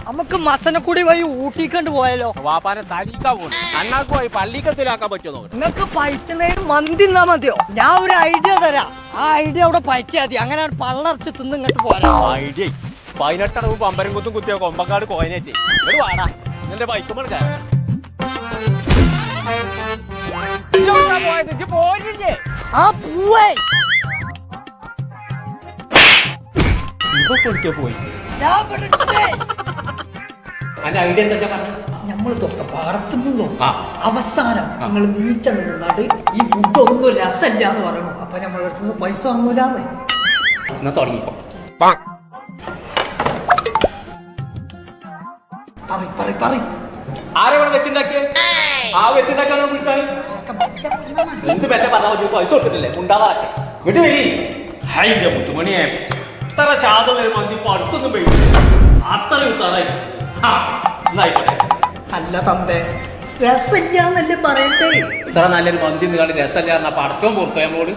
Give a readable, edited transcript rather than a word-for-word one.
നമുക്ക് മസനക്കുടി വഴി ഊട്ടിക്കണ്ട് പോയാലോ? വാപ്പാനെ തലീക്കാ പോണു അണ്ണാക്ക് പോയി പള്ളിക്കത്തിലാക്കാൻ പറ്റുമോ? നിങ്ങൾക്ക് പൈച്ചനേരം മന്തി തിന്നാ മതിയോ? ഞാൻ ഒരു ഐഡിയ തരാം. ആ ഐഡിയ അവിടെ പൈച്ചാ മതി. അങ്ങനെ പള്ളർച്ച് തിന്ന് ഇങ്ങോട്ട് പോരാ. ഐഡിയ 18 അടവ് പമ്പരം കുത്തും കുത്തിയ കൊമ്പക്കാട് കോയനേറ്റ് ഒരു വാടാ നിന്റെ ബൈക്കുമ്പോൾ പോയില്ലേ? ആ പൂവേ പോയി ഞാൻ പറഞ്ഞിട്ടേ. അതിന്റെ ഐഡിയ എന്താ പറഞ്ഞ നമ്മൾ തൊട്ട പാടത്തുനിന്നോ അവസാനം നിങ്ങൾ നീച്ചണ്ടാണ്ട് ഈ ഫുഡ് ഒന്നും രസമില്ല എന്ന് പറയണു. അപ്പൊ നമ്മളെ അടുത്തുനിന്ന് പൈസ വാങ്ങൂലാന്ന്. എന്നാ തുടങ്ങിക്കോ. ആരെവിടെ വെച്ചുണ്ടാക്കിയ ആ വെച്ചുണ്ടാക്കാൻ വിളിച്ചാൽ എന്ത് പറ്റ പറഞ്ഞാൽ പൈസ കൊടുത്തിട്ടില്ലേ ഉണ്ടാവാക്കെ വിട്ടു വരി. ഹൈന്റെ മുത്തുമണിയെ ഇത്ര ചാതൽ മന്തിപ്പോ അടുത്തൊന്നും പോയി അത്ര ഉസാറായി. എന്നായിക്കോട്ടെ. അല്ല തന്തേ രസമില്ലാന്നല്ലേ പറയണ്ടേ? ഇത്ര നല്ലൊരു മന്തി കണ്ട് രസമില്ല പടച്ചോൻ കൊടുത്തോ നമ്മളോട്.